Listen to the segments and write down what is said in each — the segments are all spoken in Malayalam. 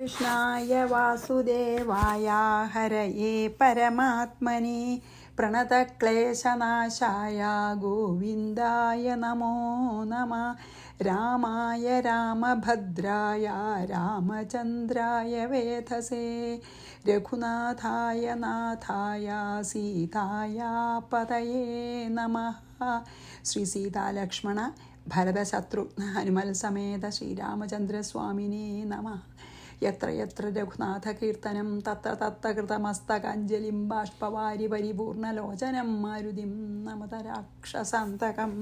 कृष्णाय वासुदेवाय हरये परमात्मने प्रणतक्लेशनाशाय गोविन्दाय नमो नमः। रामाय रामभद्राय रामचन्द्राय वेधसे रघुनाथाय नाथाय सीताय पतये नमः। श्री सीतालक्ष्मण भरतशत्रुघ्न हनुमल समेत श्रीरामचन्द्रस्वामिने नमः। यत्र यत्र रघुनाथकीर्तनं तत्र तत्र कृतमस्तकाञ्जलिं बाष्पवारि परिपूर्णलोचनं मारुतिं नमत രാക്ഷസാന്തകം.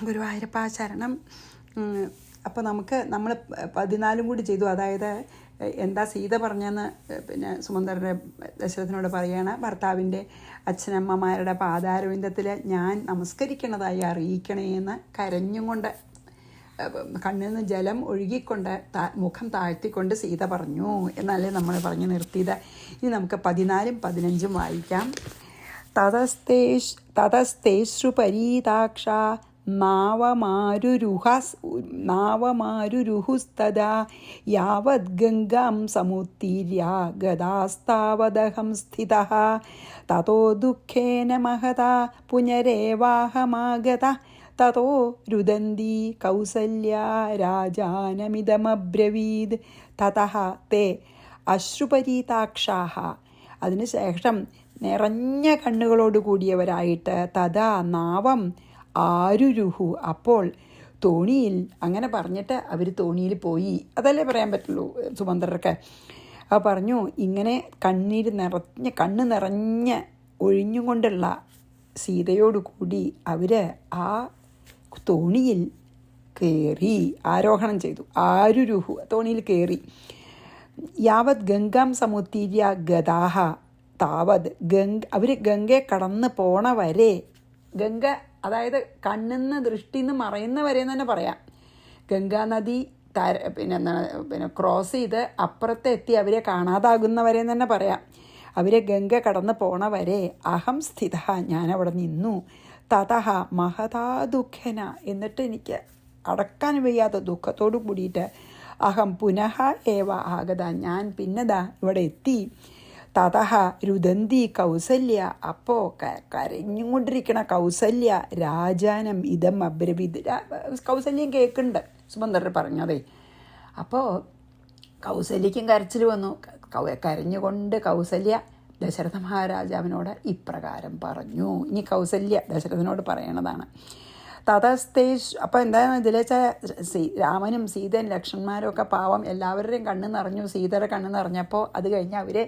ഗുരുവായൂരപ്പ ശരണം. അപ്പോൾ നമ്മൾ 14 കൂടി ചെയ്തു. അതായത് എന്താ സീത പറഞ്ഞെന്ന് സുമന്ത്രരുടെ ദശരഥനോട് പറയുകയാണ്. ഭർത്താവിൻ്റെ അച്ഛനമ്മമാരുടെ പാതാരവിന്ദത്തിൽ ഞാൻ നമസ്കരിക്കണതായി അറിയിക്കണേ എന്ന് കരഞ്ഞും കൊണ്ട് കണ്ണിൽ നിന്ന് ജലം ഒഴുകിക്കൊണ്ട് മുഖം താഴ്ത്തിക്കൊണ്ട് സീത പറഞ്ഞു എന്നല്ലേ നമ്മൾ പറഞ്ഞു നിർത്തിയത്. ഇനി നമുക്ക് 14ഉം 15ഉം വായിക്കാം. തതസ്തേശ്രുപരീതാക്ഷ നാവമാരുരുഹുസ്തദാ യാവത് ഗംഗാം സമുത്തീര്യ ഗദാസ്താവദഹം സ്ഥിതഃ തതോ ദുഃഖേന മഹതാ പുനരേവാഹമാഗത തതോ രുദന്തി കൗസല്യാ രാജാനമിതമബ്രവീത് തതഃ തേ അശ്രുപരീതാക്ഷാഃ. അതിനുശേഷം നിറഞ്ഞ കണ്ണുകളോട് കൂടിയവരായിട്ട് തഥാ നാവം ആരുരുഹു. അപ്പോൾ തോണിയിൽ, അങ്ങനെ പറഞ്ഞിട്ട് അവർ തോണിയിൽ പോയി. അതല്ലേ പറയാൻ പറ്റുള്ളൂ സുമന്ത്രർക്ക്. അത് പറഞ്ഞു, ഇങ്ങനെ കണ്ണ് നിറഞ്ഞ് ഒഴിഞ്ഞുകൊണ്ടുള്ള സീതയോടുകൂടി അവർ ആ തോണിയിൽ കയറി, ആരോഹണം ചെയ്തു. ആരുരുഹു, തോണിയിൽ കയറി. യാവത് ഗംഗാം സമുത്തീര്യ ഗദാഹ താവത് അവർ ഗംഗയെ കടന്ന് പോണ വരെ, ഗംഗ അതായത് കണ്ണിന്ന് ദൃഷ്ടിന്ന് മറയുന്ന വരെ എന്ന് തന്നെ പറയാം. ഗംഗാനദി പിന്നെ ക്രോസ് ചെയ്ത് അപ്പുറത്തെ എത്തി അവരെ കാണാതാകുന്നവരെ എന്ന് തന്നെ പറയാം. അവരെ ഗംഗ കടന്ന് പോണ വരെ അഹം സ്ഥിത, ഞാനവിടെ നിന്നു. തതഹ മഹതാ ദുഃഖന, എന്നിട്ട് എനിക്ക് അടക്കാൻ വയ്യാത്ത ദുഃഖത്തോടു കൂടിയിട്ട് അഹം പുനഃ ഏവ ആഗത, ഞാൻ പിന്നെതാ ഇവിടെ എത്തി. തതഹ രുദന്തി കൗസല്യ, അപ്പോൾ കരഞ്ഞുകൊണ്ടിരിക്കണ കൗസല്യ രാജാനം ഇതം അബ്രവീത്, കൗസല്യം കേൾക്കുന്നുണ്ട് സുമന്ത്രർ പറഞ്ഞതേ. അപ്പോൾ കൗസല്യക്കും കരച്ചിൽ വന്നു. കരഞ്ഞുകൊണ്ട് കൗസല്യ ദശരഥ മഹാരാജാവിനോട് ഇപ്രകാരം പറഞ്ഞു. ഇനി കൗസല്യ ദശരഥനോട് പറയണതാണ്. അപ്പോൾ എന്താണെന്ന് ഇതിലേച്ചാൽ രാമനും സീതയും ലക്ഷ്മണന്മാരും ഒക്കെ പാവം എല്ലാവരുടെയും കണ്ണ് നിറഞ്ഞു. സീതയുടെ കണ്ണ് നിറഞ്ഞപ്പോൾ അത് കഴിഞ്ഞ് അവരെ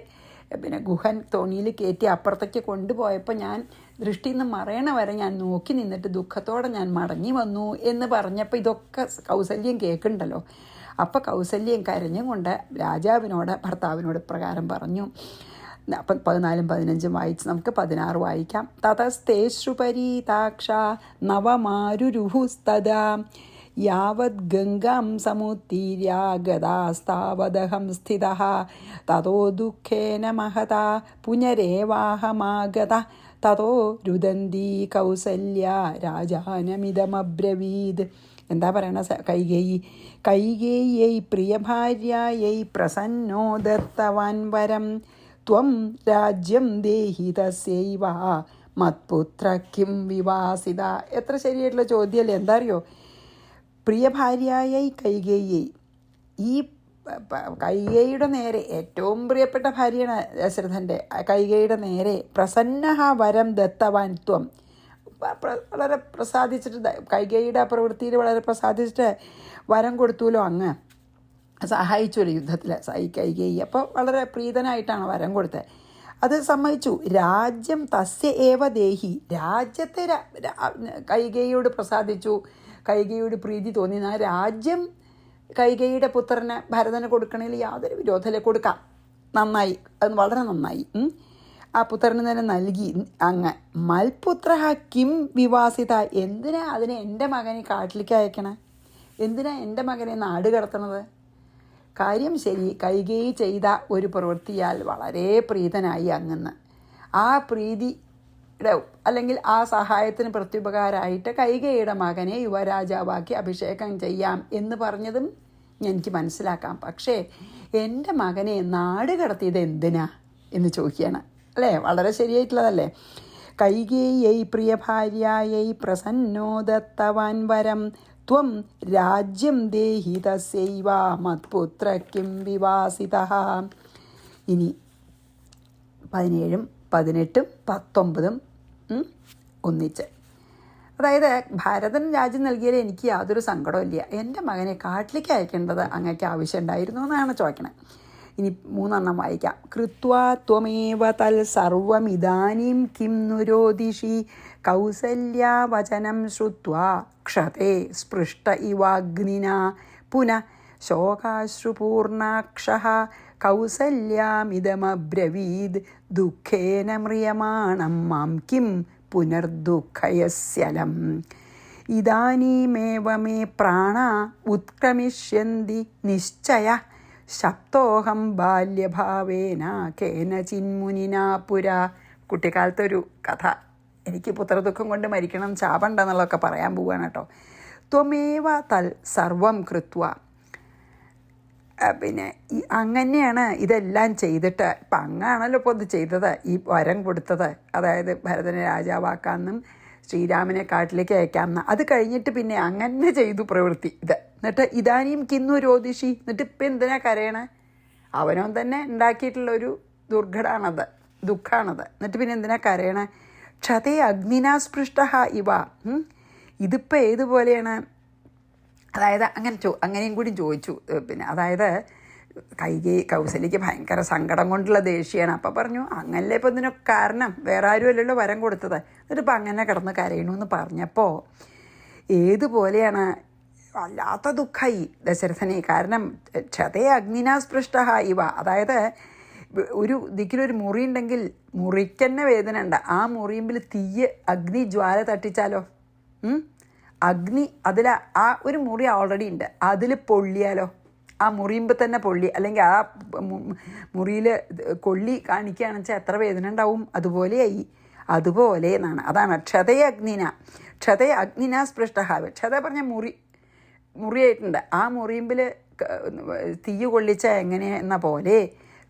ഗുഹൻ തോണിയിൽ കയറ്റി അപ്പുറത്തേക്ക് കൊണ്ടുപോയപ്പോൾ ഞാൻ ദൃഷ്ടിയിൽ നിന്ന് മറയണ വരെ ഞാൻ നോക്കി നിന്നിട്ട് ദുഃഖത്തോടെ ഞാൻ മടങ്ങി വന്നു എന്ന് പറഞ്ഞപ്പോൾ ഇതൊക്കെ കൗസല്യം കേൾക്കുന്നുണ്ടല്ലോ. അപ്പോൾ കൗസല്യം കരഞ്ഞും കൊണ്ട് രാജാവിനോട് ഭർത്താവിനോട് പ്രകാരം പറഞ്ഞു. അപ്പം 14ഉം 15ഉം വായിച്ച് നമുക്ക് 16 വായിക്കാം. തതസ്തേശ്രുപരീതാക്ഷ നവമാരുരുഹുസ്തദാ യാവത് ഗംഗാം സമുത്തീര്യ ഗദാസ്താവദഹം സ്ഥിതഃ തതോ ദുഃഖേന മഹതാ പുനരേവാഹമാഗത തതോ രുദന്തി കൗസല്യ രാജാനമിതമബ്രവീത്. എന്താ പറയണ കൈകേയ്യൈ പ്രിയഭാര്യായൈ പ്രസന്നോ ദത്തവാൻ വരം ത്വം രാജ്യം ദേഹി തസ്യൈവ മത്പുത്ര കിം വിവാസിത. എത്ര ശരിയായിട്ടുള്ള ചോദ്യമല്ലേ. എന്താ അറിയോ, പ്രിയഭാര്യായി കൈകേയ്യൈ, ഈ കൈകേയിയുടെ നേരെ ഏറ്റവും പ്രിയപ്പെട്ട ഭാര്യയാണ് ദശരഥൻ്റെ. കൈകേയിയുടെ നേരെ പ്രസന്നഹ വരം ദത്തവാൻ ത്വം, വളരെ പ്രസാദിച്ചിട്ട് കൈകേയിയുടെ പ്രവൃത്തിയിൽ വളരെ പ്രസാദിച്ചിട്ട് വരം കൊടുത്തുല്ലോ, അങ്ങ് സഹായിച്ചുല്ലോ യുദ്ധത്തിൽ കൈകേയി. അപ്പോൾ വളരെ പ്രീതനായിട്ടാണ് വരം കൊടുത്തത്. അത് സമ്മതിച്ചു. രാജ്യം തസ്യ ഏവ ദേഹി, രാജ്യത്തെ കൈകേയിയോട് പ്രസാദിച്ചു, കൈകേയിയോട് പ്രീതി തോന്നി. ആ രാജ്യം കൈകേയിയുടെ പുത്രന് ഭരതന് കൊടുക്കണതിൽ യാതൊരു വിരോധമില്ല, കൊടുക്കാം. നന്നായി, അത് വളരെ നന്നായി. ആ പുത്രന് തന്നെ നൽകി. അങ്ങ് മൽപുത്ര കിം വിവാസിത, എന്തിനാ അതിനെ എൻ്റെ മകനെ കാട്ടിലേക്ക് അയക്കണേ, എന്തിനാ എൻ്റെ മകനെ നാട് കടത്തണത്? കാര്യം ശരി, കൈകേയി ചെയ്ത ഒരു പ്രവൃത്തിയാൽ വളരെ പ്രീതനായി അങ്ങന്ന്. ആ പ്രീതിയുടെ അല്ലെങ്കിൽ ആ സഹായത്തിന് പ്രത്യുപകാരമായിട്ട് കൈകേയിയുടെ മകനെ യുവരാജാവാക്കി അഭിഷേകം ചെയ്യാം എന്ന് പറഞ്ഞതും എനിക്ക് മനസ്സിലാക്കാം. പക്ഷേ എൻ്റെ മകനെ നാട് കടത്തിയത് എന്തിനാ എന്ന് ചോദിക്കുകയാണ്. അല്ലേ? വളരെ ശരിയായിട്ടുള്ളതല്ലേ? കൈകേയ്യൈ പ്രിയ ഭാര്യായൈ പ്രസന്നോ ദത്തവാൻ വരം ത്വം രാജ്യം ദേഹി തസ്യൈവ മത്പുത്ര കിം വിവാസിതഃ. ഇനി 17, 18, 19 ഒന്നിച്ച്. അതായത് ഭരതൻ രാജ്യം നൽകിയാൽ എനിക്ക് യാതൊരു സങ്കടമില്ല. എൻ്റെ മകനെ കാട്ടിലേക്ക് അയക്കേണ്ടത് അങ്ങേക്ക് ആവശ്യമുണ്ടായിരുന്നു എന്നാണ് ചോദിക്കണത്. ഇനി 3 വായിക്കാം. കൃത്വാ ത്വമേവ തൽ സർവമിദാനീം കിം നുരോദിഷി കൗസല്യാവചനം ശ്രുത്വാ ക്ഷതേ സ്പൃഷ്ട ഇവാഗ്നിനാ പുനഃ ശോകാശ്രുപൂർണാക്ഷഃ കൗസല്യാമിദമബ്രവീദ് ദുഃഖേന മ്രിയമാണം മാം കിം പുനർദുഃഖയസ്യലം. ഇദാനീമേവ മേ പ്രാണാ ഉത്ക്രമിഷ്യന്തി നിശ്ചയ ശപ്തോഹം ബാല്യഭാവേന കേനചിന്മുനിനാ പുരാ. കുട്ടിക്കാലത്തൊരു കഥ. എനിക്ക് പുത്രദുഃഖം കൊണ്ട് മരിക്കണം, ശാപമുണ്ടെന്നുള്ളതൊക്കെ പറയാൻ പോവുകയാണ് കേട്ടോ. ത്വമേവ തൽ സർവം കൃത്വ. പിന്നെ അങ്ങനെയാണ് ഇതെല്ലാം ചെയ്തിട്ട്, ഇപ്പം അങ്ങാണല്ലോ ഇപ്പോൾ ഇത് ചെയ്തത്, ഈ വരം കൊടുത്തത്. അതായത് ഭരതനെ രാജാവാക്കാമെന്നും ശ്രീരാമനെ കാട്ടിലേക്ക് അയക്കാമെന്ന്. അത് കഴിഞ്ഞിട്ട് പിന്നെ അങ്ങനെ ചെയ്തു പ്രവൃത്തി ഇത്. എന്നിട്ട് ഇതാനിയും കിന്നു രോദിഷി. എന്നിട്ട് ഇപ്പം എന്തിനാ കരയണേ? അവനവൻ തന്നെ ഉണ്ടാക്കിയിട്ടുള്ളൊരു ദുഃഖാണത്. എന്നിട്ട് പിന്നെ എന്തിനാ കരയണേ? ക്ഷതേ അഗ്നിനാസ്പൃഷ്ട ഇവ. ഇതിപ്പോൾ ഏതുപോലെയാണ്? അതായത് അങ്ങനെയും കൂടി ചോദിച്ചു. പിന്നെ അതായത് കൗസല്യയ്ക്ക് ഭയങ്കര സങ്കടം കൊണ്ടുള്ള ദേഷ്യമാണ്. അപ്പം പറഞ്ഞു, അങ്ങനല്ലേ ഇപ്പം ഇതിനൊക്കെ കാരണം, വേറെ ആരും അല്ലല്ലോ വരം കൊടുത്തത്. എന്നിട്ടിപ്പോൾ അങ്ങനെ കിടന്ന് കരയണമെന്ന് പറഞ്ഞപ്പോൾ ഏതുപോലെയാണ്? വല്ലാത്ത ദുഃഖമായി ദശരഥനെ. കാരണം ക്ഷതേ അഗ്നിനാസ്പൃഷ്ട ഇവ. അതായത് ഒരു ദിക്കിലൊരു മുറി ഉണ്ടെങ്കിൽ മുറിക്കന്നെ വേദന ഉണ്ട്. ആ മുറിയുമ്പിൽ അഗ്നി ജ്വാല തട്ടിച്ചാലോ? അഗ്നി അതിൽ ആ ഒരു മുറി ഓൾറെഡി ഉണ്ട്, അതിൽ പൊള്ളിയാലോ? ആ മുറിയുമ്പോൾ തന്നെ പൊള്ളി, അല്ലെങ്കിൽ ആ മുറിയിൽ കൊള്ളി കാണിക്കുകയാണെന്ന് വെച്ചാൽ എത്ര വേദന ഉണ്ടാവും? അതുപോലെയായി. അതുപോലെ എന്നാണ്. അതാണ് ക്ഷതേ അഗ്നിന സ്പൃഷ്ട. ക്ഷത പറഞ്ഞ മുറിയായിട്ടുണ്ട്. ആ മുറിയുമ്പിൽ തീ കൊള്ളിച്ച എങ്ങനെ എന്ന പോലെ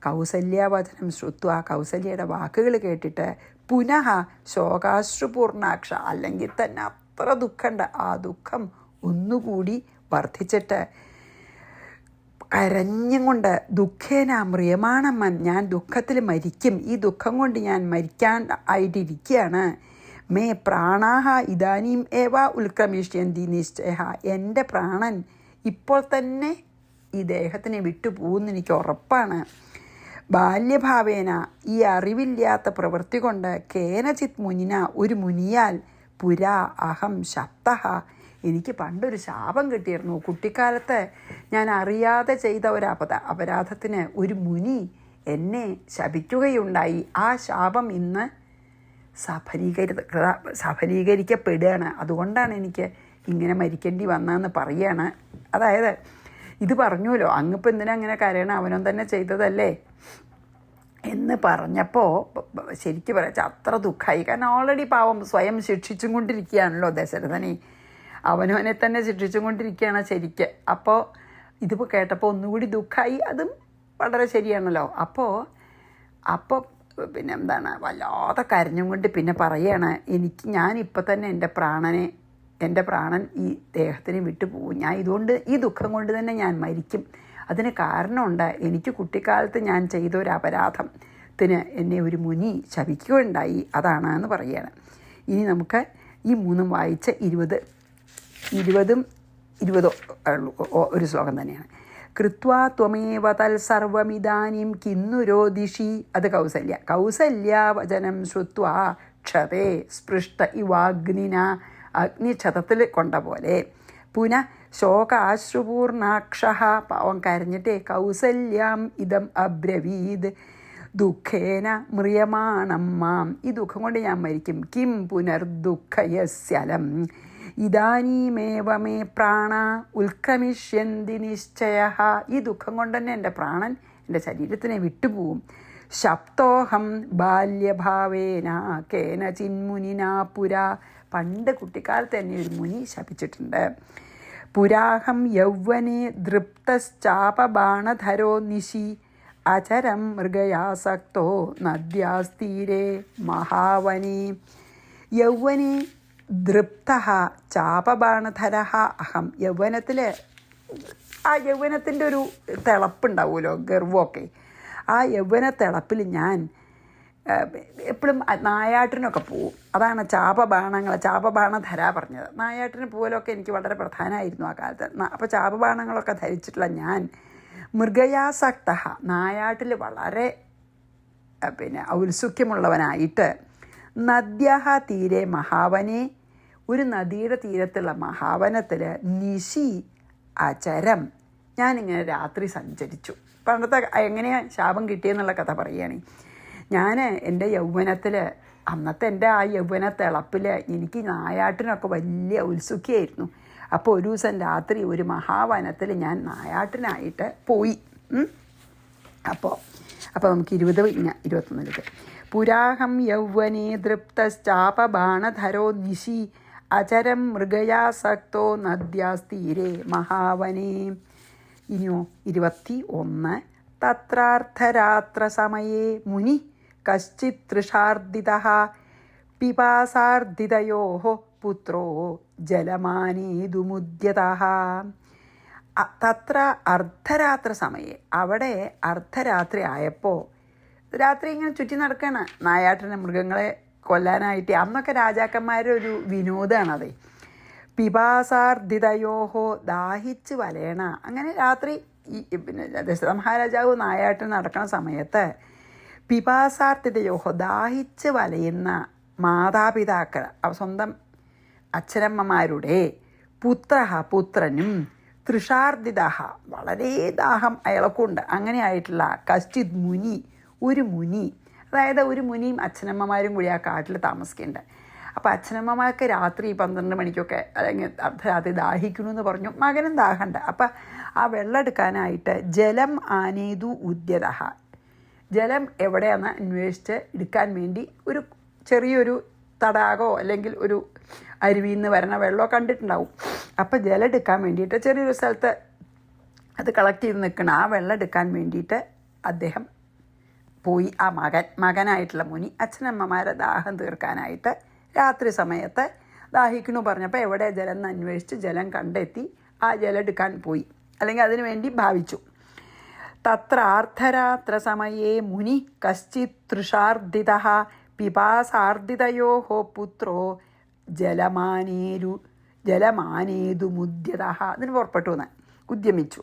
കൗസല്യാവചനം ശ്രുത്വ. കൗസല്യയുടെ വാക്കുകൾ കേട്ടിട്ട് പുനഃ ശോകാശ്രുപൂർണാക്ഷ. അല്ലെങ്കിൽ തന്നെ അത്ര ദുഃഖമുണ്ട്. ആ ദുഃഖം ഒന്നുകൂടി വർദ്ധിച്ചിട്ട് കരഞ്ഞും കൊണ്ട് ദുഃഖേന മ്രിയമാണമ്മൻ. ഞാൻ ദുഃഖത്തിൽ മരിക്കും, ഈ ദുഃഖം കൊണ്ട് ഞാൻ മരിക്കാൻ ആയിട്ടിരിക്കുകയാണ്. മേ പ്രാണാഹ ഇദാനീം ഏവ ഉൽക്രമിഷ്യന്തി നിശ്ചയ. എൻ്റെ പ്രാണൻ ഇപ്പോൾ തന്നെ ഈ ദേഹത്തിനെ വിട്ടുപോകുമെന്ന് എനിക്ക് ഉറപ്പാണ്. ബാല്യഭാവേന, ഈ അറിവില്ലാത്ത പ്രവൃത്തി കൊണ്ട് കേനചിത് മുനിന, ഒരു മുനിയാൽ പുരാ അഹം ശപ്തഃ, എനിക്ക് പണ്ടൊരു ശാപം കിട്ടിയിരുന്നു. കുട്ടിക്കാലത്ത് ഞാൻ അറിയാതെ ചെയ്ത ഒരു അപരാധത്തിന് ഒരു മുനി എന്നെ ശപിക്കുകയുണ്ടായി. ആ ശാപം ഇന്ന് സഫലീകരിക്കപ്പെടുകയാണ്. അതുകൊണ്ടാണ് എനിക്ക് ഇങ്ങനെ മരിക്കേണ്ടി വന്നതെന്ന് പറയുകയാണ്. അതായത് ഇത് പറഞ്ഞുവല്ലോ, അങ്ങിപ്പോൾ എന്തിനാ അങ്ങനെ കരയണം, അവനും തന്നെ ചെയ്തതല്ലേ എന്ന് പറഞ്ഞപ്പോൾ ശരിക്കും പറയാച്ചാൽ അത്ര ദുഃഖമായി. കാരണം ഓൾറെഡി പാവം സ്വയം ശിക്ഷിച്ചും കൊണ്ടിരിക്കുകയാണല്ലോ ദശരഥനെ. അവനവനെ തന്നെ ശിക്ഷിച്ചും കൊണ്ടിരിക്കുകയാണ് ശരിക്ക്. അപ്പോൾ ഇതിപ്പോൾ കേട്ടപ്പോൾ ഒന്നുകൂടി ദുഃഖമായി. അതും വളരെ ശരിയാണല്ലോ. അപ്പോൾ പിന്നെ എന്താണ്, വല്ലാതെ കരഞ്ഞും കൊണ്ട് പിന്നെ പറയുകയാണ്, ഞാനിപ്പോൾ തന്നെ എൻ്റെ പ്രാണൻ ഈ ദേഹത്തിന് വിട്ടു പോകും. ഞാൻ ഇതുകൊണ്ട് ഈ ദുഃഖം കൊണ്ട് തന്നെ ഞാൻ മരിക്കും. അതിന് കാരണമുണ്ട്. എനിക്ക് കുട്ടിക്കാലത്ത് ഞാൻ ചെയ്ത ഒരു അപരാധത്തിന് എന്നെ ഒരു മുനി ശപിക്കുകയുണ്ടായി. അതാണ് എന്ന് പറയുകയാണ്. ഇനി നമുക്ക് ഈ 3 വായിച്ച് 20 ഒരു ശ്ലോകം തന്നെയാണ്. കൃത്വാ ത്വമേവ തൽ സർവമിദാനീം കിന്നു രോദിഷി. അത് കൗസല്യാവചനം ശ്രുത്വാ ക്ഷതേ സ്പൃഷ്ട ഇവാഗ്നിന. അഗ്നി ക്ഷതത്തിൽ കൊണ്ട പോലെ. പുനഃ ശോകാശ്രുപൂർണാക്ഷ. പാവം കരഞ്ഞിട്ടേ കൗസല്യാം ഇദം അബ്രവീദ് ദുഃഖേന മ്രിയമാണം മാം. ഈ ദുഃഖം കൊണ്ട് ഞാൻ മരിക്കും. കിം പുനർദുഃഖയസ്യലം. ഇദാനീമേവ മേ പ്രാണ ഉൽക്രമിഷ്യന്തി നിശ്ചയ. ഈ ദുഃഖം കൊണ്ട് തന്നെ എൻ്റെ പ്രാണൻ എൻ്റെ ശരീരത്തിനെ വിട്ടുപോകും. ശപ്തോഹം ബാല്യഭാവേന കേനചിന്മുനിനാ പുരാ. പണ്ട് കുട്ടിക്കാലത്ത് തന്നെ ഒരു മുനി ശപിച്ചിട്ടുണ്ട്. പുരാഹം യൗവനെ ദൃപ്തശ്ചാപബാണധരോ നിശി അചരം മൃഗയാസക്തോ നദ്യാസ്തീരെ മഹാവനേ. യൗവനെ ദൃപ്ത ചാപബാണധര അഹം. യൗവനത്തിൽ ആ യൗവനത്തിൻ്റെ ഒരു തിളപ്പുണ്ടാവുമല്ലോ, ഗർവമൊക്കെ. ആ യൗവന തിളപ്പിൽ ഞാൻ എപ്പോഴും നായാട്ടിനൊക്കെ പോവും. അതാണ് ചാപബാണധര പറഞ്ഞത്. നായാട്ടിന് പോലൊക്കെ എനിക്ക് വളരെ പ്രധാനമായിരുന്നു ആ കാലത്ത്. അപ്പോൾ ചാപബാണങ്ങളൊക്കെ ധരിച്ചിട്ടുള്ള ഞാൻ മൃഗയാസക്ത, നായാട്ടിൽ വളരെ ഔത്സുക്യമുള്ളവനായിട്ട് നദ്യ തീരെ മഹാവനെ, ഒരു നദിയുടെ തീരത്തുള്ള മഹാവനത്തിൽ നിശി അചരം, ഞാനിങ്ങനെ രാത്രി സഞ്ചരിച്ചു. പണ്ടത്തെ എങ്ങനെയാണ് ശാപം കിട്ടിയെന്നുള്ള കഥ പറയുകയാണ്. ഞാൻ എൻ്റെ യൗവനത്തിൽ, അന്നത്തെ എൻ്റെ ആ യൗവന തിളപ്പിൽ എനിക്ക് നായാട്ടിനൊക്കെ വലിയ ഔത്സുക്യമായിരുന്നു. അപ്പോൾ ഒരു ദിവസം രാത്രി ഒരു മഹാവനത്തിൽ ഞാൻ നായാട്ടിനായിട്ട് പോയി. അപ്പോൾ നമുക്ക് 21 പുരാഹം യൗവനേ ദൃപ്തശ്ചാപബാണധരോ നിശി അചരം മൃഗയാസക്തോ നദ്യാസ്തീരെ മഹാവനേ. ഇനിയോ 21 തത്രാർദ്ധരാത്രസമയേ മുനി കശ്ചിത് തൃഷാർദിതഃ പിപാസാർദിതയോഃ പുത്രോ ജലമാനേതുമുദ്യതഃ. തത്ര അർദ്ധരാത്രസമയേ, അവിടെ അർദ്ധരാത്രി ആയപ്പോൾ, രാത്രി ഇങ്ങനെ ചുറ്റി നടക്കുകയാണ് നായാട്ടിന് മൃഗങ്ങളെ കൊല്ലാനായിട്ട്. അന്നൊക്കെ രാജാക്കന്മാരുടെ ഒരു വിനോദമാണത്. പിപാസാർദിതയോഹോ, ദാഹിച്ച് വലയണ. അങ്ങനെ രാത്രി ദശരഥ മഹാരാജാവ് നായാട്ടിന് നടക്കുന്ന സമയത്ത് പിപാസാർദിതയോഹോ, ദാഹിച്ച് വലയുന്ന മാതാപിതാക്കൾ, സ്വന്തം അച്ഛനമ്മമാരുടെ പുത്രനും തൃഷാർദിത, വളരെ ദാഹം അയാൾക്കുണ്ട്, അങ്ങനെ ആയിട്ടുള്ള കശ്ചിത് മുനി, ഒരു മുനി, അതായത് ഒരു മുനിയും അച്ഛനമ്മമാരും കൂടി ആ കാട്ടിൽ താമസിക്കുന്നുണ്ട്. അപ്പോൾ അച്ഛനമ്മമാർക്ക് രാത്രി 12 മണിക്കൊക്കെ അല്ലെങ്കിൽ അർദ്ധരാത്രി ദാഹിക്കണമെന്ന് പറഞ്ഞു. മകനും ദാഹമുണ്ട്. അപ്പം ആ വെള്ളം എടുക്കാനായിട്ട് ജലം ആനേതു ഉദ്യത, ജലം എവിടെയാണെന്ന് അന്വേഷിച്ച് എടുക്കാൻ വേണ്ടി ഒരു ചെറിയൊരു തടാകമോ അല്ലെങ്കിൽ ഒരു അരുവിയിൽ നിന്ന് വരണ വെള്ളമോ കണ്ടിട്ടുണ്ടാവും. അപ്പോൾ ജലം എടുക്കാൻ വേണ്ടിയിട്ട് ചെറിയൊരു സ്ഥലത്ത് അത് കളക്ട് ചെയ്ത് നിൽക്കണം. ആ വെള്ളം എടുക്കാൻ വേണ്ടിയിട്ട് അദ്ദേഹം പോയി. ആ മകനായിട്ടുള്ള മുനി അച്ഛനമ്മമാരെ ദാഹം തീർക്കാനായിട്ട് രാത്രി സമയത്ത് ദാഹിക്കണു പറഞ്ഞപ്പോൾ എവിടെ ജലം എന്ന് അന്വേഷിച്ച് ജലം കണ്ടെത്തി ആ ജലം എടുക്കാൻ പോയി, അല്ലെങ്കിൽ അതിനു വേണ്ടി ഭാവിച്ചു. തത്ര അർദ്ധരാത്രസമയേ മുനി കശ്ചിത് തൃഷാർദിതഃ പിപാസാർദിതയോഃ പുത്രോ ജലമാനേതുമുദ്യതഃ. അതിന് പുറപ്പെട്ടു എന്ന് ഉദ്യമിച്ചു.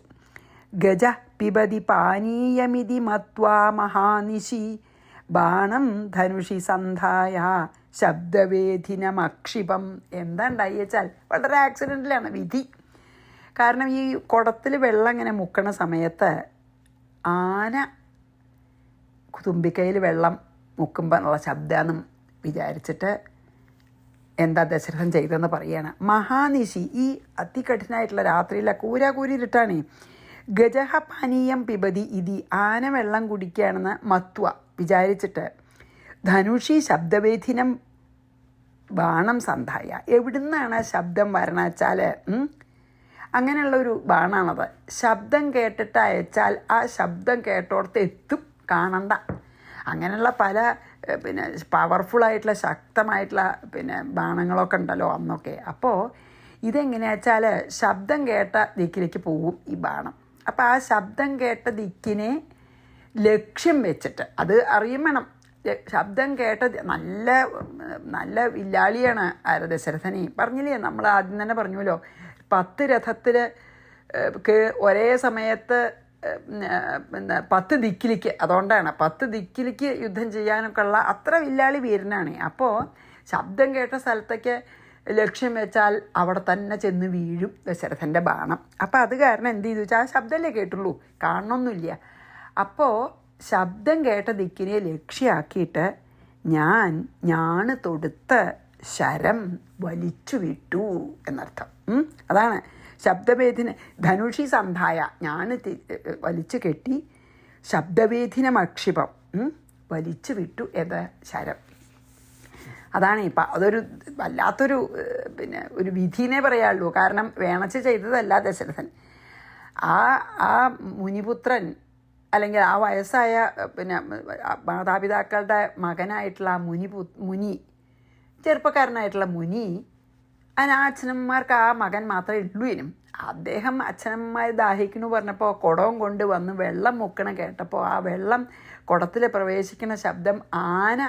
ഗജ പിബതി പാനീയമിതി മത്വാ മഹാനിശി ബാണം ധനുഷി സന്ധായ ശബ്ദവേധിനമക്ഷിപം. എന്താ ഉണ്ടായി വെച്ചാൽ വളരെ ആക്സിഡൻറ്റിലാണ് വിധി. കാരണം ഈ കുടത്തിൽ വെള്ളം ഇങ്ങനെ മുക്കണ സമയത്ത് ആന തുമ്പിക്കൈയിൽ വെള്ളം മുക്കുമ്പോൾ ഉള്ള ശബ്ദമെന്നും വിചാരിച്ചിട്ട് എന്താ ദശരഥൻ ചെയ്തതെന്ന് പറയുകയാണ്. മഹാനിശി, ഈ അതികഠിനായിട്ടുള്ള രാത്രിയിലെ കൂരിട്ടാണ്. ഗജഹ പാനീയം പിബതി ഇതി, ആന വെള്ളം കുടിക്കുകയാണെന്ന് മത്വ വിചാരിച്ചിട്ട് ധനുഷി ശബ്ദവേധിനം ബാണം സന്ധായ. എവിടുന്നാണ് ശബ്ദം വരണ വെച്ചാൽ അങ്ങനെയുള്ളൊരു ബാണാണത്. ശബ്ദം കേട്ടിട്ട് അയച്ചാൽ ആ ശബ്ദം കേട്ടോടത്ത് എത്തും, കാണണ്ട. അങ്ങനെയുള്ള പല പവർഫുള്ളായിട്ടുള്ള ശക്തമായിട്ടുള്ള ബാണങ്ങളൊക്കെ ഉണ്ടല്ലോ അന്നൊക്കെ. അപ്പോൾ ഇതെങ്ങനെയാ വെച്ചാൽ ശബ്ദം കേട്ട ദിക്കിലേക്ക് പോവും ഈ ബാണം. അപ്പോൾ ആ ശബ്ദം കേട്ട ദിക്കിനെ ലക്ഷ്യം വെച്ചിട്ട്, അത് അറിയും വേണം, ശബ്ദം കേട്ട നല്ല വില്ലാളിയാണ് ദശരഥനെ. പറഞ്ഞില്ലേ, നമ്മൾ ആദ്യം തന്നെ പറഞ്ഞല്ലോ, 10 രഥത്തിൽ ഒരേ സമയത്ത് 10 ദിക്കിലേക്ക്, അതുകൊണ്ടാണ് 10 ദിക്കിലേക്ക് യുദ്ധം ചെയ്യാനൊക്കെ ഉള്ള അത്ര വില്ലാളി വീരനാണ്. അപ്പോൾ ശബ്ദം കേട്ട സ്ഥലത്തേക്ക് ലക്ഷ്യം വെച്ചാൽ അവിടെ തന്നെ ചെന്ന് വീഴും ദശരഥൻ്റെ ബാണം. അപ്പോൾ അത് കാരണം എന്ത് ചെയ്തു വെച്ചാൽ ആ ശബ്ദമല്ലേ കേട്ടുള്ളൂ, കാണണമൊന്നുമില്ല. അപ്പോൾ ശബ്ദം കേട്ട ദിക്കിനെ ലക്ഷ്യമാക്കിയിട്ട് ഞാണ് തൊടുത്ത് ശരം വലിച്ചു വിട്ടു എന്നർത്ഥം. അതാണ് ശബ്ദവേദിന ധനുഷി സന്ധായ, ഞാൻ വലിച്ചു കെട്ടി ശബ്ദവേദിനം അക്ഷിപം വലിച്ചു വിട്ടു ഏത് ശരം. അതാണ് ഇപ്പം അതൊരു വല്ലാത്തൊരു പിന്നെ ഒരു വിധിനെ പറയാനുള്ളൂ. കാരണം വേണച്ച് ചെയ്തതല്ല ദശരഥൻ. ആ ആ മുനിപുത്രൻ അല്ലെങ്കിൽ ആ വയസ്സായ പിന്നെ മാതാപിതാക്കളുടെ മകനായിട്ടുള്ള ആ മുനി ചെറുപ്പക്കാരനായിട്ടുള്ള മുനി അച്ഛനമ്മമാർക്ക് ആ മകൻ മാത്രമേ ഉള്ളൂ. ഇനും അദ്ദേഹം അച്ഛനമ്മമാർ ദാഹിക്കണു പറഞ്ഞപ്പോൾ കുടവും കൊണ്ട് വന്ന് വെള്ളം മുക്കണം കേട്ടപ്പോൾ ആ വെള്ളം കുടത്തിൽ പ്രവേശിക്കുന്ന ശബ്ദം ആന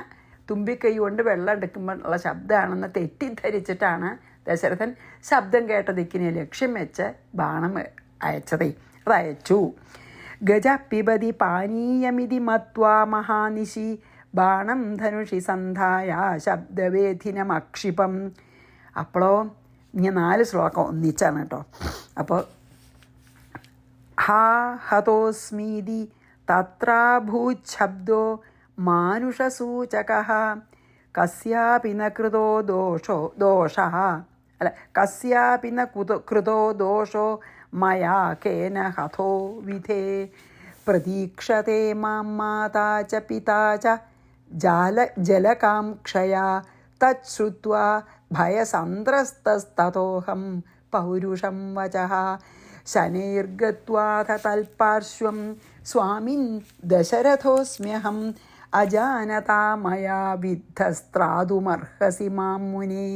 തുമ്പിക്കൈ കൊണ്ട് വെള്ളം എടുക്കുമ്പോൾ ഉള്ള ശബ്ദമാണെന്ന് തെറ്റിദ്ധരിച്ചിട്ടാണ് ദശരഥൻ ശബ്ദം കേട്ട ദിക്കിനെ ലക്ഷ്യം വെച്ച് ബാണം അയച്ചതേ. അതയച്ചു. ഗജ പിബതി പാനീയമിതി മത്വാ മഹാനിശി ബാണം ധനുഷി സന്ധായ ശബ്ദവേധിനമക്ഷിപം. അപ്പോഴോ ഇങ്ങനെ 4 ശ്ലോകം ഒന്നിച്ചാണ് കേട്ടോ. അപ്പോൾ ഹാ ഹതോസ്മീതി തത്രാഭൂച്ഛബ്ദോ മാനുഷസൂചകഃ കസ്യാപി ന കൃതോ ദോഷഃ കസ്യാപി ന കൃതോ ദോഷോ മയാ കേന ഹതോ വിധേ പ്രതീക്ഷത്തെ മാം മാതാ ച പിതാ ച ജലകാംക്ഷയാ തച്ഛ്രുത്വാ ഭയസന്ത്രസ്തസ്തതോഹം പൗരുഷം വചഃ ശനൈർഗത്വാഥ തൽപാർശ്വം സ്വാമിൻ ദശരഥോസ്മ്യഹം അജാനതാ മയാ വിദ്ധസ്ത്രാതുമർഹസി മാം മുനേ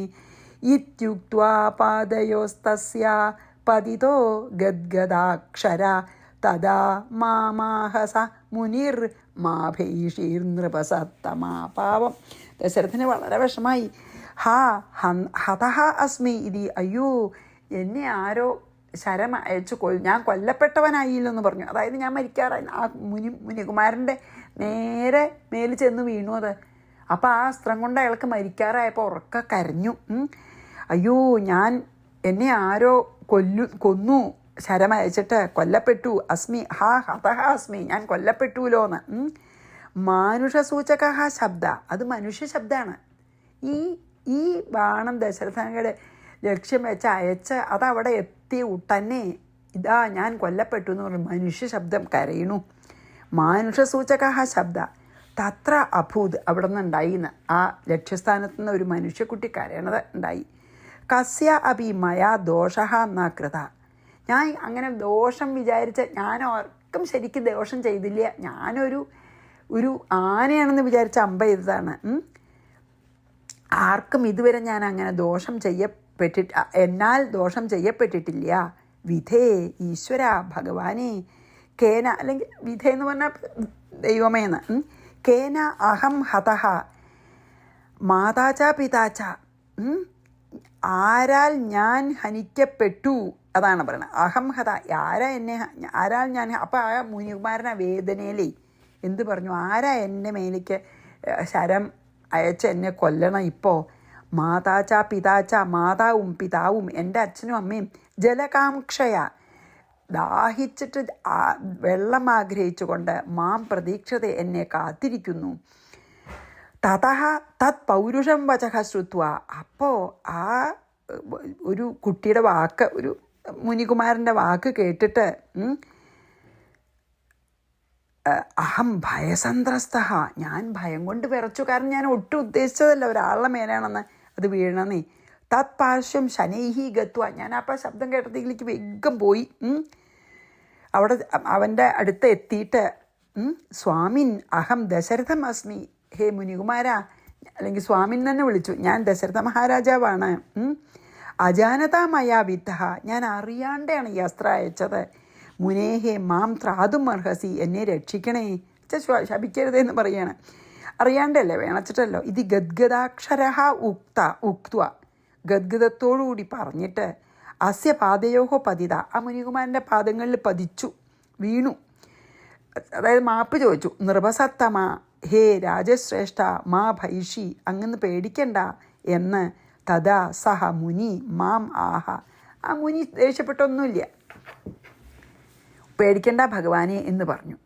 ഇത്യുക്ത്വാ പാദയോസ്തസ്യാ പതിതോ ഗദ്ഗദാക്ഷര തദാ മാമാഹസ മുനിർ മാഭൈഷീർനൃപസത്തമാ. പാവം ദശരഥന് വളരെ വിഷമായി. ഹതഹ അസ്മി ഇതി, അയ്യോ എന്നെ ആരോ ശരം അയച്ചു ഞാൻ കൊല്ലപ്പെട്ടവനായില്ലെന്ന് പറഞ്ഞു. അതായത് ഞാൻ മരിക്കാറായി. ആ മുനികുമാരൻ്റെ നേരെ മേൽ ചെന്ന് വീണു അത്. അപ്പോൾ ആ അസ്ത്രം കൊണ്ട് അയാൾക്ക് മരിക്കാറായപ്പോൾ ഉറക്ക കരഞ്ഞു. അയ്യോ എന്നെ ആരോ കൊന്നു, ശരം അയച്ചിട്ട് കൊല്ലപ്പെട്ടു. അസ്മി ഹതഹ അസ്മി, ഞാൻ കൊല്ലപ്പെട്ടുലോന്ന്. മാനുഷസൂചക ശബ്ദ, അത് മനുഷ്യ ശബ്ദമാണ്. ഈ ബാണം ദശരഥനയുടെ ലക്ഷ്യം വെച്ച് അയച്ച് അതവിടെ എത്തി ഉടനെ ഇതാ ഞാൻ കൊല്ലപ്പെട്ടു എന്ന് പറഞ്ഞു മനുഷ്യ ശബ്ദം കരയണു. മാനുഷസൂചക ശബ്ദ തത്ര അഭൂത്, അവിടെ നിന്ന് ഉണ്ടായിന്ന്. ആ ലക്ഷ്യസ്ഥാനത്ത് നിന്ന് ഒരു മനുഷ്യക്കുട്ടി കരയണത് ഉണ്ടായി. കസ്യ അഭി മയാ ദോഷ ന കൃത, ഞാൻ അങ്ങനെ ദോഷം വിചാരിച്ച ഞാൻ ആർക്കും ശരിക്കും ദോഷം ചെയ്തില്ല. ഞാനൊരു ആനയാണെന്ന് വിചാരിച്ച അമ്പ ചെയ്തതാണ്. ആർക്കും ഇതുവരെ ഞാൻ അങ്ങനെ എന്നാൽ ദോഷം ചെയ്യപ്പെട്ടിട്ടില്ല. വിധേ ഈശ്വര ഭഗവാനെ കേന, അല്ലെങ്കിൽ വിധേ എന്ന് പറഞ്ഞാൽ ദൈവമേന്ന്. കേന അഹം ഹതഹ മാതാച പിതാച്ച, ആരാൽ ഞാൻ ഹനിക്കപ്പെട്ടു, അതാണ് പറയുന്നത്. അഹം ഹത, ആരാൽ ഞാൻ. അപ്പം ആ മുനികുമാരൻ വേദനയിലേ എന്ത് പറഞ്ഞു, ആരാ എൻ്റെ മേലേക്ക് ശരം അയച്ച് എന്നെ കൊല്ലണം ഇപ്പോൾ. മാതാച്ച പിതാച്ച, മാതാവും പിതാവും എൻ്റെ അച്ഛനും അമ്മയും ജലകാംക്ഷയ, ദാഹിച്ചിട്ട് വെള്ളം ആഗ്രഹിച്ചുകൊണ്ട് മാം പ്രതീക്ഷത എന്നെ കാത്തിരിക്കുന്നു. തതഹ തത് പൗരുഷം വചഃ ശ്രുത്വ, അപ്പോൾ ആ ഒരു കുട്ടിയുടെ വാക്ക്, ഒരു മുനികുമാരൻ്റെ വാക്ക് കേട്ടിട്ട് അഹം ഭയസന്ത്രസ്ത, ഞാൻ ഭയം കൊണ്ട് വിറച്ചു. കാരണം ഞാൻ ഒട്ടും ഉദ്ദേശിച്ചതല്ല ഒരാളുടെ മേലാണെന്ന് അത് വീഴണമെന്നേ. തത് പാർശ്വം ശനൈഹി ഗത്വ, ഞാൻ അപ്പം ശബ്ദം കേട്ടതിലേക്ക് വേഗം പോയി. അവിടെ അവൻ്റെ അടുത്ത് എത്തിയിട്ട് സ്വാമിൻ അഹം ദശരഥം അസ്മി, ഹേ മുനികുമാര, അല്ലെങ്കിൽ സ്വാമിൻ തന്നെ വിളിച്ചു, ഞാൻ ദശരഥ മഹാരാജാവാണ്. അജാനതാമയാ വിദ്ധ, ഞാൻ അറിയാണ്ടാണ് ഈ അസ്ത്രം അയച്ചത്. മുനേഹേ മാം ത്രാതും അർഹസി, എന്നെ രക്ഷിക്കണേ, ശപിക്കരുതെന്ന് പറയാണ്. അറിയാണ്ടല്ലേ, വേണച്ചിട്ടല്ലോ. ഇത് ഗദ്ഗദാക്ഷര ഉക്ത്വ, ഗദ്ഗദത്തോടുകൂടി പറഞ്ഞിട്ട് അസ്യ പാദയോഹോ പതിത, ആ മുനികുമാരൻ്റെ പാദങ്ങളിൽ പതിച്ചു വീണു. അതായത് മാപ്പ് ചോദിച്ചു. നൃപസത്തമ, ഹേ രാജശ്രേഷ്ഠ, മാ ഭൈഷി, അങ്ങന്ന് പേടിക്കണ്ട എന്ന്. തഥാ സഹ മുനി മാം ആഹ, ആ മുനി ദേഷ്യപ്പെട്ടൊന്നുമില്ല, പേടിക്കണ്ട ഭഗവാനെ എന്ന് പറഞ്ഞു.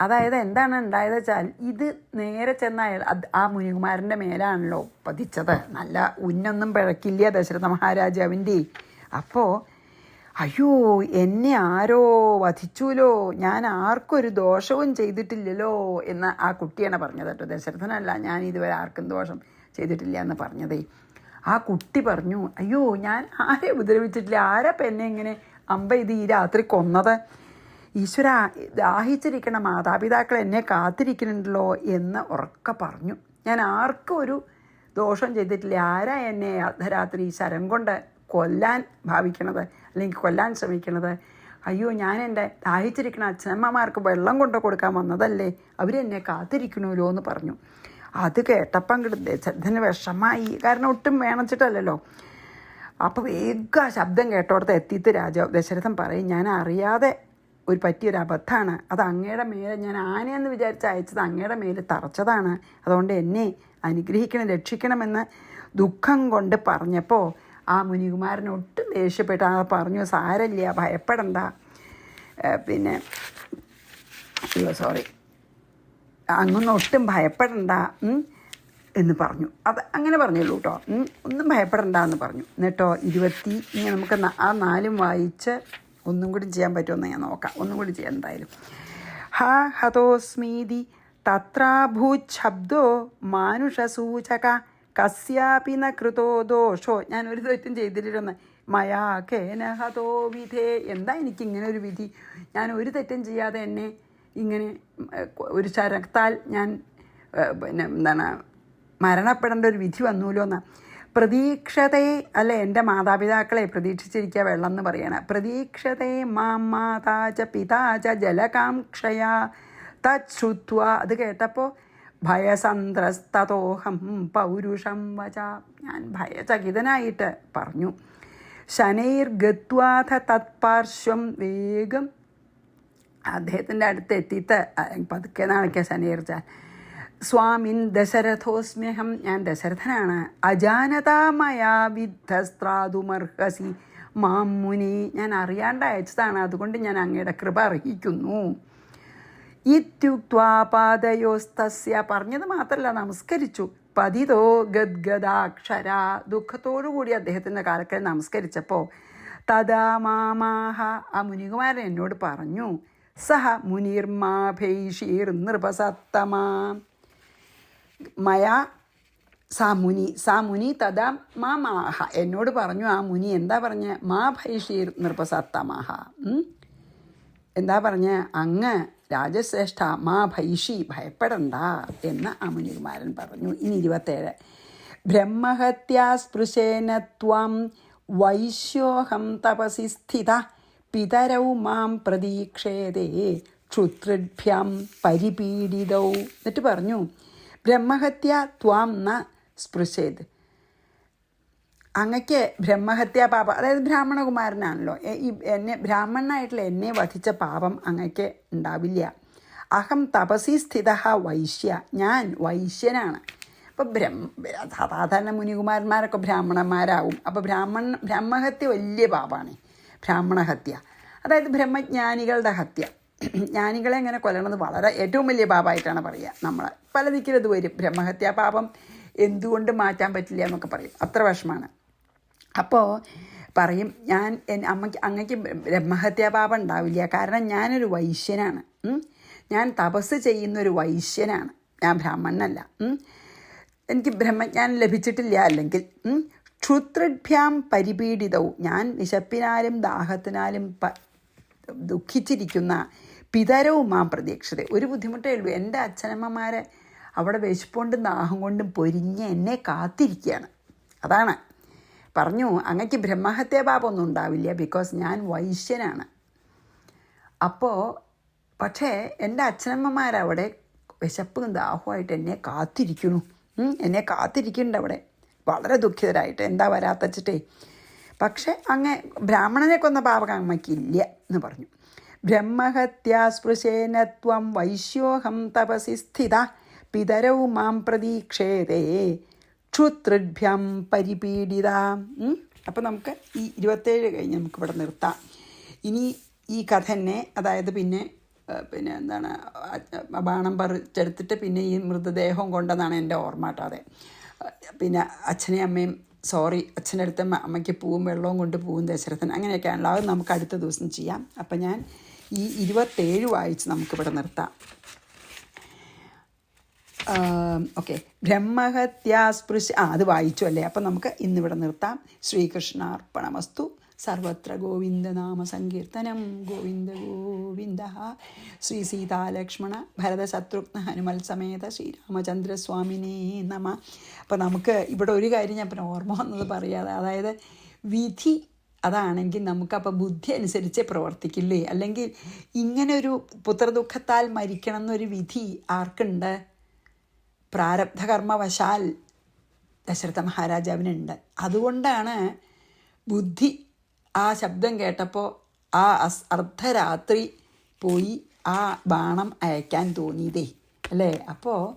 അതായത് എന്താണ് ഉണ്ടായത് വെച്ചാൽ, ഇത് നേരെ ചെന്നാൽ ആ മുനികുമാരൻ്റെ മേലാണല്ലോ പതിച്ചത്. നല്ല ഉന്നൊന്നും പിഴക്കില്ല ദശരഥ മഹാരാജാവിൻ്റെ. അപ്പോൾ അയ്യോ എന്നെ ആരോ വധിച്ചുല്ലോ, ഞാൻ ആർക്കൊരു ദോഷവും ചെയ്തിട്ടില്ലല്ലോ എന്ന് ആ കുട്ടിയാണ് പറഞ്ഞത് കേട്ടോ. ദശരഥനല്ല, ഞാൻ ഇതുവരെ ആർക്കും ദോഷം ചെയ്തിട്ടില്ല എന്ന് പറഞ്ഞതേ. ആ കുട്ടി പറഞ്ഞു, അയ്യോ ഞാൻ ആരെ ഉപദ്രവിച്ചിട്ടില്ല, ആരപ്പം എന്നെ ഇങ്ങനെ ഇത് ഈ രാത്രി കൊന്നത്? ഈശ്വര, ദാഹിച്ചിരിക്കണ മാതാപിതാക്കൾ എന്നെ കാത്തിരിക്കുന്നുണ്ടല്ലോ എന്ന് ഉറക്കെ പറഞ്ഞു. ഞാൻ ആർക്കും ഒരു ദോഷം ചെയ്തിട്ടില്ല. ആരാ എന്നെ അർദ്ധരാത്രി ശരം കൊണ്ട് കൊല്ലാൻ ഭാവിക്കണത് അല്ലെങ്കിൽ കൊല്ലാൻ ശ്രമിക്കണത്? അയ്യോ, ഞാൻ എൻ്റെ ദാഹിച്ചിരിക്കണ അച്ഛനമ്മമാർക്ക് വെള്ളം കൊണ്ട് കൊടുക്കാൻ വന്നതല്ലേ, അവരെന്നെ കാത്തിരിക്കണമല്ലോ എന്ന് പറഞ്ഞു. അത് കേട്ടപ്പം ദശരഥന് വിഷമായി. കാരണം ഒട്ടും വേണിച്ചിട്ടല്ലല്ലോ. അപ്പോൾ വേഗം ആ ശബ്ദം കേട്ടോടത്ത് എത്തിയിട്ട് ദശരഥൻ പറയും, ഞാൻ അറിയാതെ പറ്റിയൊരു അബദ്ധമാണ്. അത് അങ്ങയുടെ മേലെ, ഞാൻ ആനയെന്ന് വിചാരിച്ച് അയച്ചത് അങ്ങയുടെ മേലെ തറച്ചതാണ്. അതുകൊണ്ട് എന്നെ അനുഗ്രഹിക്കണം, രക്ഷിക്കണമെന്ന് ദുഃഖം കൊണ്ട് പറഞ്ഞപ്പോൾ ആ മുനികുമാരൻ ഒട്ടും ദേഷ്യപ്പെട്ട് പറഞ്ഞു, സാരമില്ല, ഭയപ്പെടണ്ട, പിന്നെ അങ്ങൊന്നും ഒട്ടും ഭയപ്പെടണ്ട എന്ന് പറഞ്ഞു. അത് അങ്ങനെ പറഞ്ഞുള്ളൂ കേട്ടോ, ഒന്നും ഭയപ്പെടണ്ട എന്ന് പറഞ്ഞു. എന്നിട്ടോ ഇനി നമുക്ക് ആ 4 വായിച്ച് ഒന്നും കൂടി ചെയ്യാൻ പറ്റുമെന്ന് ഞാൻ നോക്കാം. ഒന്നും കൂടി ചെയ്യാം എന്തായാലും. ഹതോസ്മീതി തത്രാഭൂച്ഛബ്ദോ മാനുഷസൂചക കസ്യാപി ന കൃതോ ദോഷോ. ഞാൻ ഒരു തെറ്റും ചെയ്തിട്ടില്ലെന്ന്. മയാ കേന ഹതോ വിധേ. എന്താ എനിക്കിങ്ങനെ ഒരു വിധി? ഞാൻ ഒരു തെറ്റും ചെയ്യാതെ എന്നെ ഇങ്ങനെ ഒരു ശരത്താൽ ഞാൻ മരണപ്പെടേണ്ട ഒരു വിധി വന്നൂല്ലോ എന്ന്. പ്രതീക്ഷതേ, അല്ലെ എൻ്റെ മാതാപിതാക്കളെ പ്രതീക്ഷിച്ചിരിക്കുക വെള്ളം എന്ന് പറയണം. പ്രതീക്ഷതേ മാം മാതാച പിതാച ജലകാംക്ഷയാ തശ്രുത്വ. അത് കേട്ടപ്പോൾ ഭയസന്ത്രസ്തതോഹം പൗരുഷം വച. ഞാൻ ഭയചകിതനായിട്ട് പറഞ്ഞു. ശനൈർഗത്വാഥ തത്പാർശ്വം. വേഗം അദ്ദേഹത്തിൻ്റെ അടുത്ത് എത്തിയിട്ട് പതുക്കെ നാണിക്കുക ശനൈർച്ചാൽ. സ്വാമിൻ ദശരഥോസ്മ്യഹം. ഞാൻ ദശരഥനാണ്. അജാനതാമയാ വിദ്ധസ്ത്രാതുമർഹസി മാം മുനി. ഞാൻ അറിയാണ്ട് അയച്ചതാണ്, അതുകൊണ്ട് ഞാൻ അങ്ങയുടെ കൃപ അർഹിക്കുന്നു. ഇത്യുക്ത്വാ പാദയോസ്തസ്യ. പറഞ്ഞത് മാത്രമല്ല, നമസ്കരിച്ചു. പതിതോ ഗദ്ഗദാക്ഷര. ദുഃഖത്തോടുകൂടി അദ്ദേഹത്തിൻ്റെ കാലക്കൽ നമസ്കരിച്ചപ്പോൾ തഥാ മാമാഹ. ആ മുനികുമാരൻ എന്നോട് പറഞ്ഞു, സഹ മുനിർമാഭൈഷീർ നൃപസത്തമാ മയാ സാ മുനി തഥാ മാമാഹ. എന്നോട് പറഞ്ഞു ആ മുനി. എന്താ പറഞ്ഞ? മാ ഭൈഷീർ നൃപസത്തമാഹ. എന്താ പറഞ്ഞ? അങ്ങ് രാജശ്രേഷ്ഠ മാ ഭൈഷി, ഭയപ്പെടണ്ട എന്ന് ആ മുനികുമാരൻ പറഞ്ഞു. ഇനി 27. ബ്രഹ്മഹത്യാസ്പൃശേന ത്വം വൈശ്യോഹം തപസി സ്ഥിത പിതരൗ മാം പ്രതീക്ഷേതേ ക്ഷുത്രിഭ്യം പരിപീഡിതൗ. എന്നിട്ട് പറഞ്ഞു, ബ്രഹ്മഹത്യ ത്വാം ന സ്പൃശേത്. അങ്ങക്ക് ബ്രഹ്മഹത്യാ പാപം, അതായത് ബ്രാഹ്മണകുമാരനാണല്ലോ, എന്നെ ബ്രാഹ്മണനായിട്ടുള്ള എന്നെ വധിച്ച പാപം അങ്ങക്ക് ഉണ്ടാവില്ല. അഹം തപസി സ്ഥിത വൈശ്യ. ഞാൻ വൈശ്യനാണ്. അപ്പോൾ സാധാരണ മുനികുമാരന്മാരൊക്കെ ബ്രാഹ്മണന്മാരാവും. അപ്പോൾ ബ്രഹ്മഹത്യ വലിയ പാപമാണ്. ബ്രാഹ്മണഹത്യ അതായത് ബ്രഹ്മജ്ഞാനികളുടെ ഹത്യ. ജ്ഞാനികളെ എങ്ങനെ കൊല്ലണത് ഏറ്റവും വലിയ പാപമായിട്ടാണ് പറയുക. നമ്മൾ പല ദിക്കിലത് വരും. ബ്രഹ്മഹത്യാ പാപം എന്തുകൊണ്ട് മാറ്റാൻ പറ്റില്ല എന്നൊക്കെ പറയും. അത്ര വിഷമാണ്. അപ്പോൾ പറയും, അങ്ങക്ക് ബ്രഹ്മഹത്യാ പാപം ഉണ്ടാവില്ല, കാരണം ഞാനൊരു വൈശ്യനാണ്. ഞാൻ തപസ് ചെയ്യുന്നൊരു വൈശ്യനാണ്, ഞാൻ ബ്രാഹ്മണനല്ല. എനിക്ക് ബ്രഹ്മജ്ഞാനം ലഭിച്ചിട്ടില്ല. അല്ലെങ്കിൽ ക്ഷുത്രിഭ്യാം പരിപീഡിതവും. ഞാൻ വിശപ്പിനാലും ദാഹത്തിനാലും ദുഃഖിച്ചിരിക്കുന്ന പിതരവും മാം പ്രതീക്ഷിത. ഒരു ബുദ്ധിമുട്ടേ ഉള്ളൂ, എൻ്റെ അച്ഛനമ്മമാരെ അവിടെ വിശപ്പുകൊണ്ടും ദാഹം കൊണ്ടും പൊരിഞ്ഞ് എന്നെ കാത്തിരിക്കുകയാണ്. അതാണ് പറഞ്ഞു, അങ്ങക്ക് ബ്രഹ്മഹത്യാ പാപമൊന്നും ഉണ്ടാവില്ല, ബിക്കോസ് ഞാൻ വൈശ്യനാണ്. അപ്പോൾ പക്ഷേ എൻ്റെ അച്ഛനമ്മമാരവിടെ വിശപ്പും ദാഹവുമായിട്ട് എന്നെ കാത്തിരിക്കുന്നു. എന്നെ കാത്തിരിക്കുന്നുണ്ട് അവിടെ, വളരെ ദുഃഖിതരായിട്ട്. എന്താ വരാത്തച്ചിട്ടേ. പക്ഷെ അങ്ങ് ബ്രാഹ്മണനെ കൊന്ന പാപം അമ്മയ്ക്കില്ല എന്ന് പറഞ്ഞു. ബ്രഹ്മഹത്യാസ്പൃശേന ത്വം വൈശ്യോഹം തപസി സ്ഥിത പിതരൗ മാം പ്രതീക്ഷേതേ ക്ഷുത്രിഭ്യം പരിപീഡിത. അപ്പം നമുക്ക് ഈ 27 കഴിഞ്ഞ് നമുക്കിവിടെ നിർത്താം. ഇനി ഈ കഥ തന്നെ, അതായത് പിന്നെ എന്താണ്, ബാണം പറിച്ചെടുത്തിട്ട് പിന്നെ ഈ മൃതദേഹം കൊണ്ടെന്നാണ് എൻ്റെ ഓർമ്മ കേട്ടോ. അതെ, പിന്നെ അച്ഛനെയും അമ്മയും അച്ഛൻ്റെ അടുത്ത് അമ്മയ്ക്ക് പൂവും വെള്ളവും കൊണ്ട് പൂവും ദശരഥൻ, അങ്ങനെയൊക്കെയാണല്ലോ. അത് നമുക്ക് അടുത്ത ദിവസം ചെയ്യാം. അപ്പം ഞാൻ ഈ 27 വായിച്ച് നമുക്കിവിടെ നിർത്താം. ഓക്കെ, ബ്രഹ്മഹത്യാസ്പൃശ അത് വായിച്ചു അല്ലേ. അപ്പം നമുക്ക് ഇന്നിവിടെ നിർത്താം. ശ്രീകൃഷ്ണാർപ്പണമസ്തു. സർവത്ര ഗോവിന്ദനാമ സങ്കീർത്തനം. ഗോവിന്ദ ഗോവിന്ദ. ശ്രീ സീതാലക്ഷ്മണ ഭരതശത്രുഘ്ന ഹനുമൽ സമേത ശ്രീരാമചന്ദ്രസ്വാമിനേ നമ. അപ്പം നമുക്ക് ഇവിടെ ഒരു കാര്യം ഞാൻ പിന്നെ ഓർമ്മ വന്നത് പറയാതെ, അതായത് വിധി അതാണെങ്കിൽ നമുക്കപ്പോൾ ബുദ്ധി അനുസരിച്ച് പ്രവർത്തിക്കില്ലേ. അല്ലെങ്കിൽ ഇങ്ങനൊരു പുത്രദുഃഖത്താൽ മരിക്കണം എന്നൊരു വിധി ആർക്കുണ്ട്? പ്രാരബ്ധകർമ്മവശാൽ ദശരഥ മഹാരാജാവിനുണ്ട്. അതുകൊണ്ടാണ് ബുദ്ധി ആ ശബ്ദം കേട്ടപ്പോൾ ആ അർദ്ധരാത്രി പോയി ആ ബാണം അയക്കാൻ തോന്നിയതേ അല്ലേ. അപ്പോൾ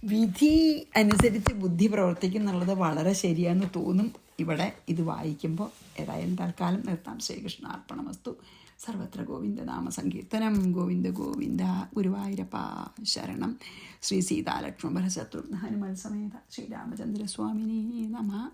വിധി അനുസരിച്ച് ബുദ്ധി പ്രവർത്തിക്കും എന്നുള്ളത് വളരെ ശരിയാണെന്ന് തോന്നും ഇവിടെ ഇത് വായിക്കുമ്പോൾ. ഏതായാലും തൽക്കാലം നിർത്താം. ശ്രീകൃഷ്ണാർപ്പണമസ്തു. സർവത്ര ഗോവിന്ദനാമ സങ്കീർത്തനം. ഗോവിന്ദ ഗോവിന്ദ. ഗുരുവായൂരപ്പ ശരണം. ശ്രീ സീതാലക്ഷ്മണ ഭരതശത്രുഘ്ന ഹനുമൽ സമേത ശ്രീരാമചന്ദ്രസ്വാമിനേ നമ.